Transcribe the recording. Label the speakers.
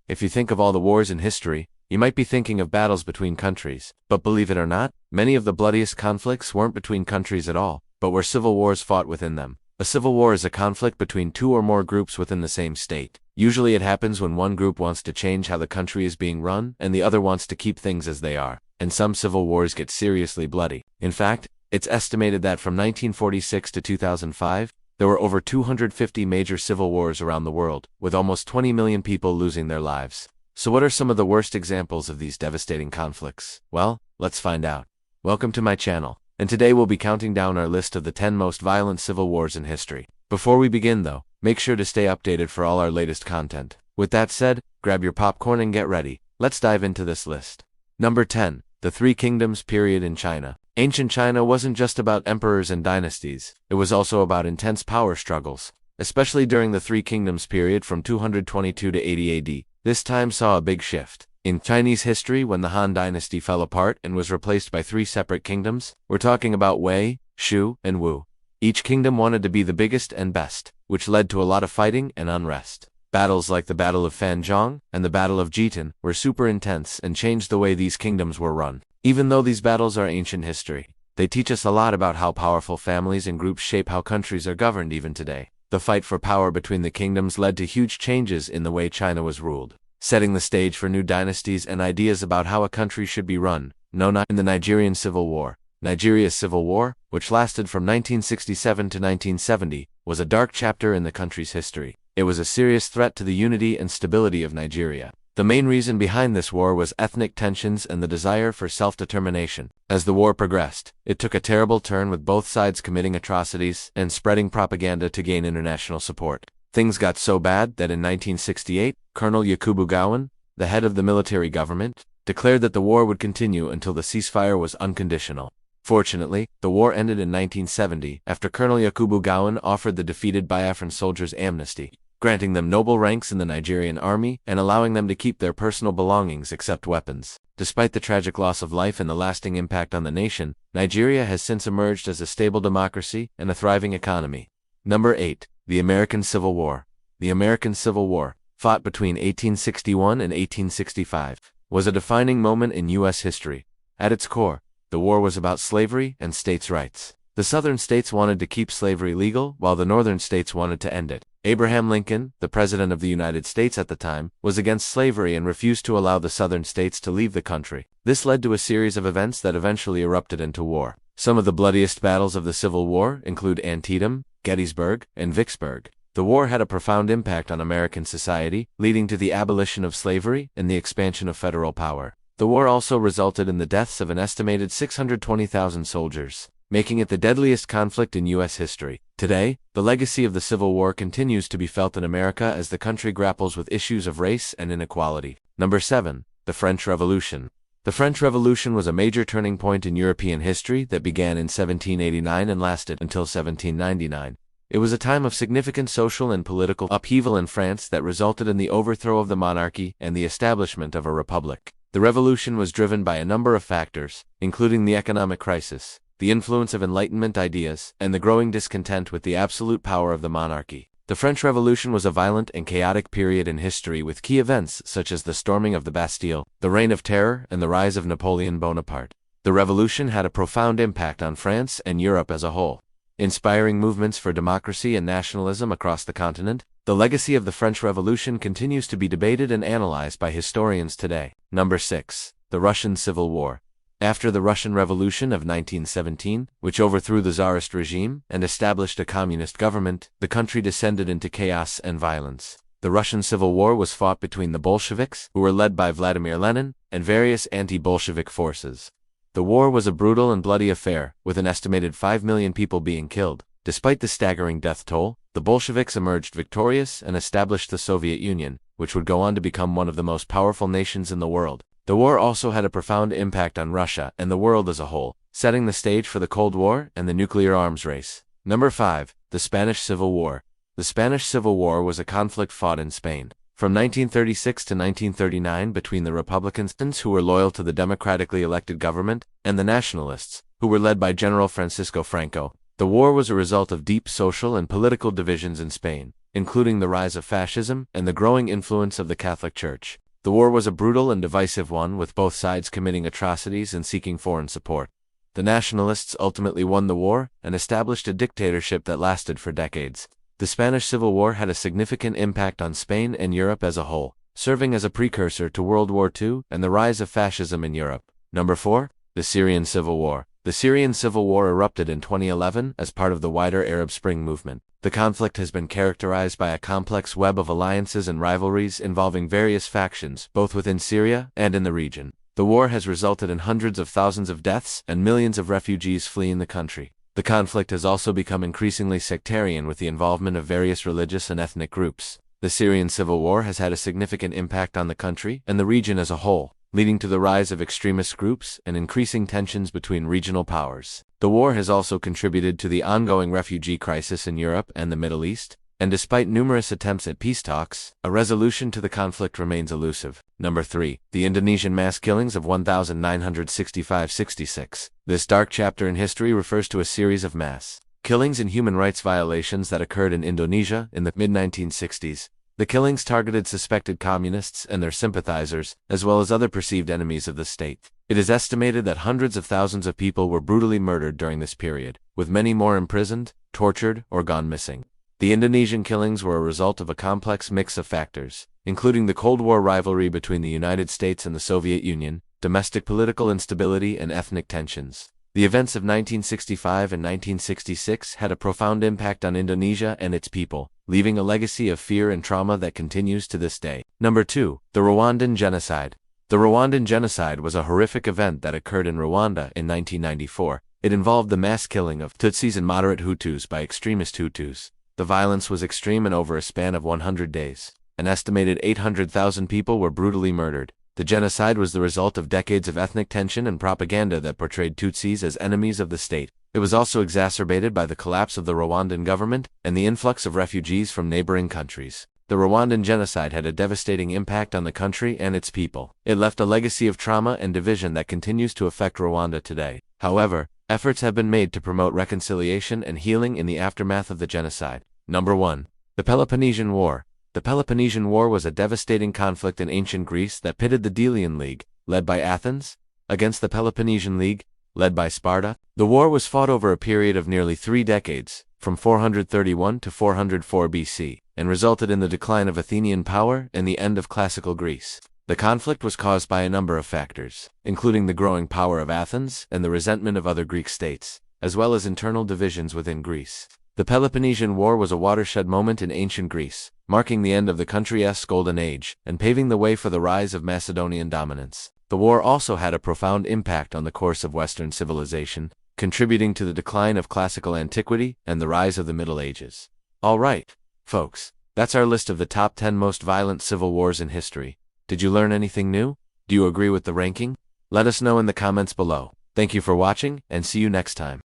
Speaker 1: If you think of all the wars in history, you might be thinking of battles between countries. But believe it or not, many of the bloodiest conflicts weren't between countries at all, but were civil wars fought within them. A civil war is a conflict between two or more groups within the same state. Usually it happens when one group wants to change how the country is being run and the other wants to keep things as they are. And some civil wars get seriously bloody. In fact, it's estimated that from 1946 to 2005, there were over 250 major civil wars around the world, with almost 20 million people losing their lives. So what are some of the worst examples of these devastating conflicts? Well, let's find out. Welcome to my channel, and today we'll be counting down our list of the 10 most violent civil wars in history. Before we begin though, make sure to stay updated for all our latest content. With that said, grab your popcorn and get ready. Let's dive into this list. Number 10. The Three Kingdoms period in China. Ancient China wasn't just about emperors and dynasties, it was also about intense power struggles, especially during the Three Kingdoms period from 222 to 80 AD. This time saw a big shift. In Chinese history, when the Han dynasty fell apart and was replaced by three separate kingdoms, we're talking about Wei, Shu, and Wu. Each kingdom wanted to be the biggest and best, which led to a lot of fighting and unrest. Battles like the Battle of Fanzhong and the Battle of Jitan were super intense and changed the way these kingdoms were run. Even though these battles are ancient history, they teach us a lot about how powerful families and groups shape how countries are governed even today. The fight for power between the kingdoms led to huge changes in the way China was ruled, setting the stage for new dynasties and ideas about how a country should be run. Known in the Nigerian Civil War. Nigeria's Civil War, which lasted from 1967 to 1970, was a dark chapter in the country's history. It was a serious threat to the unity and stability of Nigeria. The main reason behind this war was ethnic tensions and the desire for self-determination. As the war progressed, it took a terrible turn with both sides committing atrocities and spreading propaganda to gain international support. Things got so bad that in 1968, Colonel Yakubu Gowon, the head of the military government, declared that the war would continue until the ceasefire was unconditional. Fortunately, the war ended in 1970 after Colonel Yakubu Gowon offered the defeated Biafran soldiers amnesty, granting them noble ranks in the Nigerian army and allowing them to keep their personal belongings except weapons. Despite the tragic loss of life and the lasting impact on the nation, Nigeria has since emerged as a stable democracy and a thriving economy. Number 8. The American Civil War. The American Civil War, fought between 1861 and 1865, was a defining moment in U.S. history. At its core, the war was about slavery and states' rights. The southern states wanted to keep slavery legal, while the northern states wanted to end it. Abraham Lincoln, the President of the United States at the time, was against slavery and refused to allow the southern states to leave the country. This led to a series of events that eventually erupted into war. Some of the bloodiest battles of the Civil War include Antietam, Gettysburg, and Vicksburg. The war had a profound impact on American society, leading to the abolition of slavery and the expansion of federal power. The war also resulted in the deaths of an estimated 620,000 soldiers, making it the deadliest conflict in U.S. history. Today, the legacy of the Civil War continues to be felt in America as the country grapples with issues of race and inequality. Number 7. The French Revolution. The French Revolution was a major turning point in European history that began in 1789 and lasted until 1799. It was a time of significant social and political upheaval in France that resulted in the overthrow of the monarchy and the establishment of a republic. The revolution was driven by a number of factors, including the economic crisis, the influence of Enlightenment ideas, and the growing discontent with the absolute power of the monarchy. The French Revolution was a violent and chaotic period in history with key events such as the storming of the Bastille, the Reign of Terror, and the rise of Napoleon Bonaparte. The revolution had a profound impact on France and Europe as a whole, inspiring movements for democracy and nationalism across the continent. The legacy of the French Revolution continues to be debated and analyzed by historians today. Number 6. The Russian Civil War. After the Russian Revolution of 1917, which overthrew the Tsarist regime and established a communist government, the country descended into chaos and violence. The Russian Civil War was fought between the Bolsheviks, who were led by Vladimir Lenin, and various anti-Bolshevik forces. The war was a brutal and bloody affair, with an estimated 5 million people being killed. Despite the staggering death toll, the Bolsheviks emerged victorious and established the Soviet Union, which would go on to become one of the most powerful nations in the world. The war also had a profound impact on Russia and the world as a whole, setting the stage for the Cold War and the nuclear arms race. Number 5. The Spanish Civil War. The Spanish Civil War was a conflict fought in Spain from 1936 to 1939 between the Republicans, who were loyal to the democratically elected government, and the Nationalists, who were led by General Francisco Franco. The war was a result of deep social and political divisions in Spain, including the rise of fascism and the growing influence of the Catholic Church. The war was a brutal and divisive one, with both sides committing atrocities and seeking foreign support. The nationalists ultimately won the war and established a dictatorship that lasted for decades. The Spanish Civil War had a significant impact on Spain and Europe as a whole, serving as a precursor to World War II and the rise of fascism in Europe. Number 4. The Syrian Civil War. The Syrian Civil War erupted in 2011 as part of the wider Arab Spring movement. The conflict has been characterized by a complex web of alliances and rivalries involving various factions, both within Syria and in the region. The war has resulted in hundreds of thousands of deaths and millions of refugees fleeing the country. The conflict has also become increasingly sectarian with the involvement of various religious and ethnic groups. The Syrian Civil War has had a significant impact on the country and the region as a whole, leading to the rise of extremist groups and increasing tensions between regional powers. The war has also contributed to the ongoing refugee crisis in Europe and the Middle East, and despite numerous attempts at peace talks, a resolution to the conflict remains elusive. Number 3. The Indonesian mass killings of 1965-66. This dark chapter in history refers to a series of mass killings and human rights violations that occurred in Indonesia in the mid-1960s. The killings targeted suspected communists and their sympathizers, as well as other perceived enemies of the state. It is estimated that hundreds of thousands of people were brutally murdered during this period, with many more imprisoned, tortured, or gone missing. The Indonesian killings were a result of a complex mix of factors, including the Cold War rivalry between the United States and the Soviet Union, domestic political instability, and ethnic tensions. The events of 1965 and 1966 had a profound impact on Indonesia and its people, leaving a legacy of fear and trauma that continues to this day. Number 2. The Rwandan Genocide. The Rwandan Genocide was a horrific event that occurred in Rwanda in 1994. It involved the mass killing of Tutsis and moderate Hutus by extremist Hutus. The violence was extreme and over a span of 100 days. An estimated 800,000 people were brutally murdered. The genocide was the result of decades of ethnic tension and propaganda that portrayed Tutsis as enemies of the state. It was also exacerbated by the collapse of the Rwandan government and the influx of refugees from neighboring countries. The Rwandan genocide had a devastating impact on the country and its people. It left a legacy of trauma and division that continues to affect Rwanda today. However, efforts have been made to promote reconciliation and healing in the aftermath of the genocide. Number 1. The Peloponnesian War. The Peloponnesian War was a devastating conflict in ancient Greece that pitted the Delian League, led by Athens, against the Peloponnesian League, led by Sparta. The war was fought over a period of nearly 3 decades, from 431 to 404 BC, and resulted in the decline of Athenian power and the end of classical Greece. The conflict was caused by a number of factors, including the growing power of Athens and the resentment of other Greek states, as well as internal divisions within Greece. The Peloponnesian War was a watershed moment in ancient Greece, marking the end of the country's golden age and paving the way for the rise of Macedonian dominance. The war also had a profound impact on the course of Western civilization, contributing to the decline of classical antiquity and the rise of the Middle Ages. Alright, folks, that's our list of the top 10 most violent civil wars in history. Did you learn anything new? Do you agree with the ranking? Let us know in the comments below. Thank you for watching, and see you next time.